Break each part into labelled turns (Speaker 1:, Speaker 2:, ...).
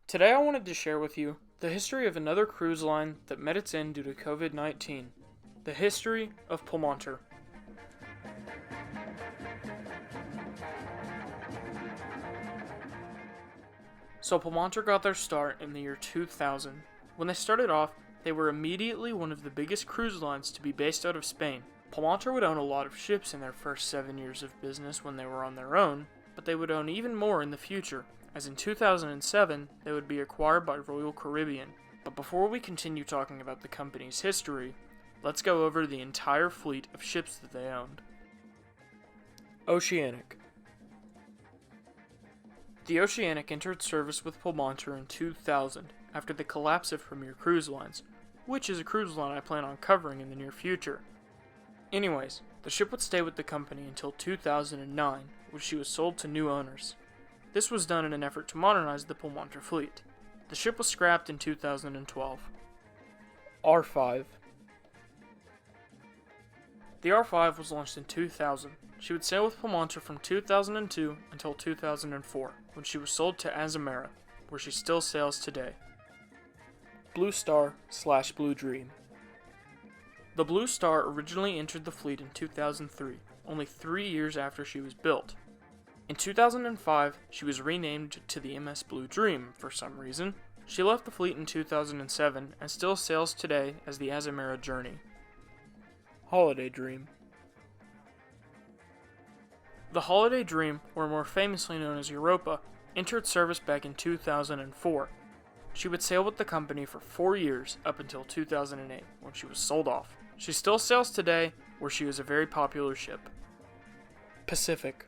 Speaker 1: Today I wanted to share with you the history of another cruise line that met its end due to COVID-19, the History of Pullmantur. So Pullmantur got their start in the year 2000. When they started off, they were immediately one of the biggest cruise lines to be based out of Spain. Pullmantur would own a lot of ships in their first 7 years of business when they were on their own, but they would own even more in the future, as in 2007 they would be acquired by Royal Caribbean. But before we continue talking about the company's history, let's go over the entire fleet of ships that they owned. Oceanic. The Oceanic entered service with Pullmantur in 2000 after the collapse of Premier Cruise Lines, which is a cruise line I plan on covering in the near future. Anyways, the ship would stay with the company until 2009, when she was sold to new owners. This was done in an effort to modernize the Pullmantur fleet. The ship was scrapped in 2012. R5. The R5 was launched in 2000. She would sail with Pullmantur from 2002 until 2004, when she was sold to Azamara, where she still sails today. Blue Star/Blue Dream. The Blue Star originally entered the fleet in 2003, only 3 years after she was built. In 2005, she was renamed to the MS Blue Dream for some reason. She left the fleet in 2007 and still sails today as the Azamara Journey. Holiday Dream. The Holiday Dream, or more famously known as Europa, entered service back in 2004. She would sail with the company for 4 years up until 2008, when she was sold off. She still sails today, where she is a very popular ship. Pacific.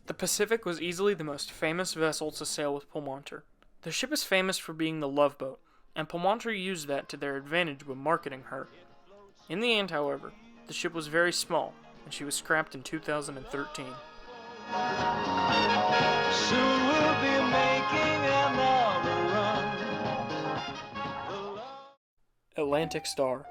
Speaker 1: The Pacific was easily the most famous vessel to sail with Pullmantur. The ship is famous for being the love boat, and Pullmantur used that to their advantage when marketing her. In the end, however, the ship was very small, and she was scrapped in 2013.
Speaker 2: Soon we'll be making another run.
Speaker 1: Atlantic Star.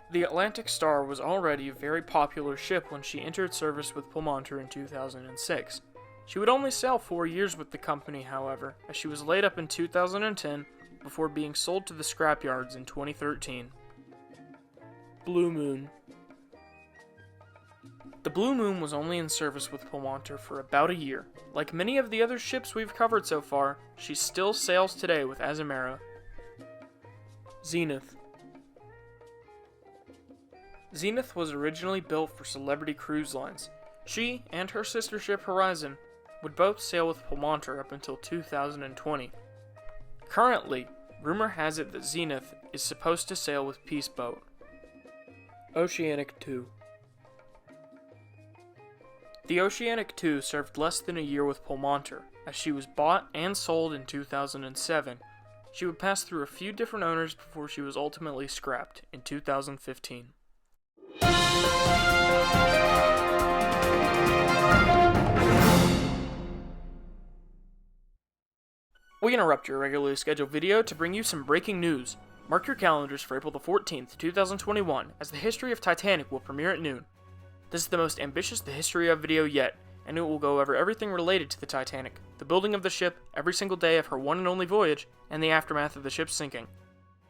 Speaker 1: The Atlantic Star was already a very popular ship when she entered service with Pullmantur in 2006. She would only sail 4 years with the company, however, as she was laid up in 2010 before being sold to the scrapyards in 2013. Blue Moon. The Blue Moon was only in service with Pullmantur for about a year. Like many of the other ships we've covered so far, she still sails today with Azamara. Zenith. Zenith was originally built for celebrity cruise lines. She and her sister ship Horizon would both sail with Pullmantur up until 2020. Currently, rumor has it that Zenith is supposed to sail with Peace Boat. Oceanic 2. The Oceanic 2 served less than a year with Pullmantur, as she was bought and sold in 2007. She would pass through a few different owners before she was ultimately scrapped in 2015. We interrupt your regularly scheduled video to bring you some breaking news. Mark your calendars for April the 14th, 2021, as the History of Titanic will premiere at noon. This is the most ambitious The History of video yet, and it will go over everything related to the Titanic, the building of the ship, every single day of her one and only voyage, and the aftermath of the ship's sinking.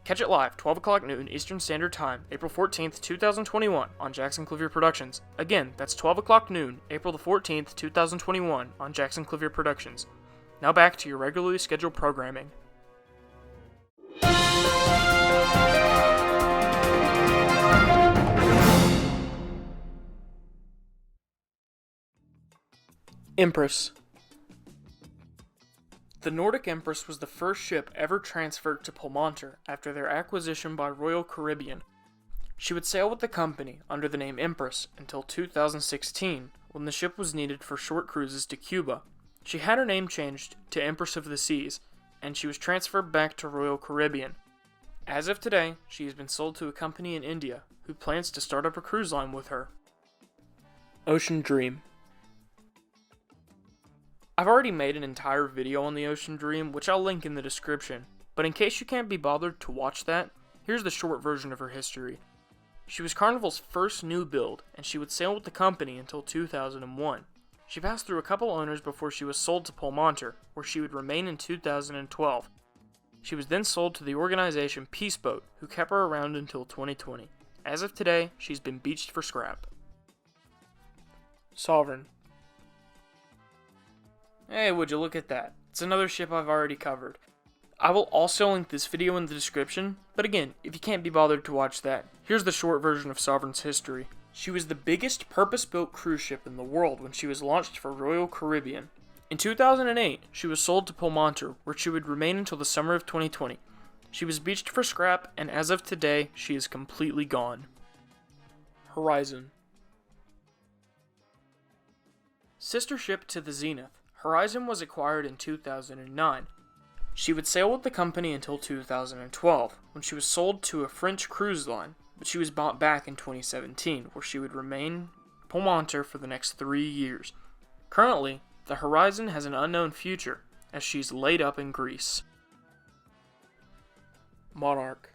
Speaker 1: Catch it live, 12 o'clock noon Eastern Standard Time, April 14th, 2021, on Jackson Cleaver Productions. Again, that's 12 o'clock noon, April the 14th, 2021, on Jackson Cleaver Productions. Now back to your regularly scheduled programming. Empress. The Nordic Empress was the first ship ever transferred to Pullmantur after their acquisition by Royal Caribbean. She would sail with the company under the name Empress until 2016, when the ship was needed for short cruises to Cuba. She had her name changed to Empress of the Seas, and she was transferred back to Royal Caribbean. As of today, she has been sold to a company in India, who plans to start up a cruise line with her. Ocean Dream. I've already made an entire video on the Ocean Dream, which I'll link in the description, but in case you can't be bothered to watch that, here's the short version of her history. She was Carnival's first new build, and she would sail with the company until 2001. She passed through a couple owners before she was sold to Pullmantur, where she would remain in 2012. She was then sold to the organization Peace Boat, who kept her around until 2020. As of today, she's been beached for scrap. Sovereign. Hey, would you look at that? It's another ship I've already covered. I will also link this video in the description, but again, if you can't be bothered to watch that, here's the short version of Sovereign's history. She was the biggest purpose-built cruise ship in the world when she was launched for Royal Caribbean. In 2008, she was sold to Pullmantur, where she would remain until the summer of 2020. She was beached for scrap, and as of today, she is completely gone. Horizon. Sister ship to the Zenith, Horizon was acquired in 2009. She would sail with the company until 2012, when she was sold to a French cruise line, but she was bought back in 2017, where she would remain Pullmantur for the next 3 years. Currently, the Horizon has an unknown future, as she's laid up in Greece. Monarch.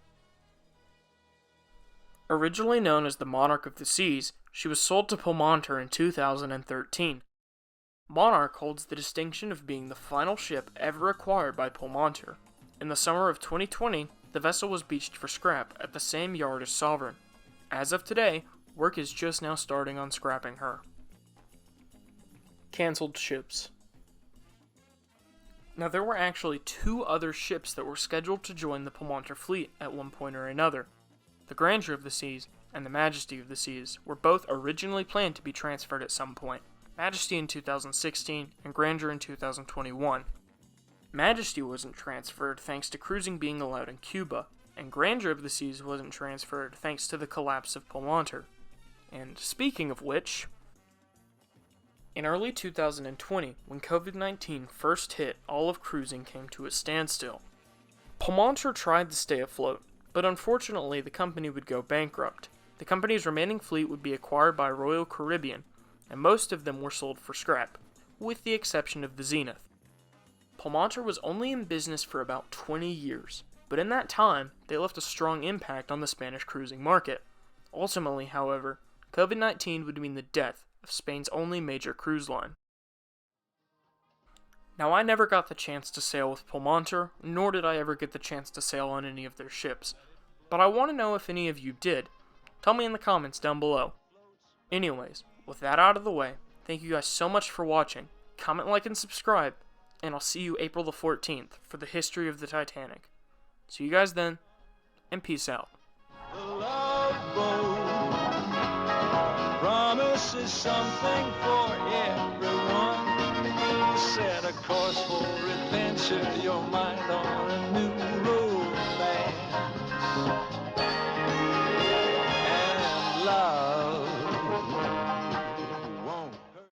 Speaker 1: Originally known as the Monarch of the Seas, she was sold to Pullmantur in 2013. Monarch holds the distinction of being the final ship ever acquired by Pullmantur. In the summer of 2020, the vessel was beached for scrap at the same yard as Sovereign. As of today, work is just now starting on scrapping her. Cancelled ships. Now there were actually 2 other ships that were scheduled to join the Pullmantur fleet at one point or another. The Grandeur of the Seas and the Majesty of the Seas were both originally planned to be transferred at some point. Majesty in 2016 and Grandeur in 2021. Majesty wasn't transferred thanks to cruising being allowed in Cuba, and Grandeur of the Seas wasn't transferred thanks to the collapse of Pullmantur. And speaking of which, in early 2020, when COVID-19 first hit, all of cruising came to a standstill. Pullmantur tried to stay afloat, but unfortunately the company would go bankrupt. The company's remaining fleet would be acquired by Royal Caribbean, and most of them were sold for scrap, with the exception of the Zenith. Pullmantur was only in business for about 20 years, but in that time, they left a strong impact on the Spanish cruising market. Ultimately, however, COVID-19 would mean the death of Spain's only major cruise line. Now, I never got the chance to sail with Pullmantur, nor did I ever get the chance to sail on any of their ships, but I want to know if any of you did. Tell me in the comments down below. Anyways, with that out of the way, thank you guys so much for watching. Comment, like, and subscribe, and I'll see you April the 14th for the history of the Titanic. See you guys then, and peace out.
Speaker 2: The love boat promises something for everyone. Set a course for adventure, your mind on a new road.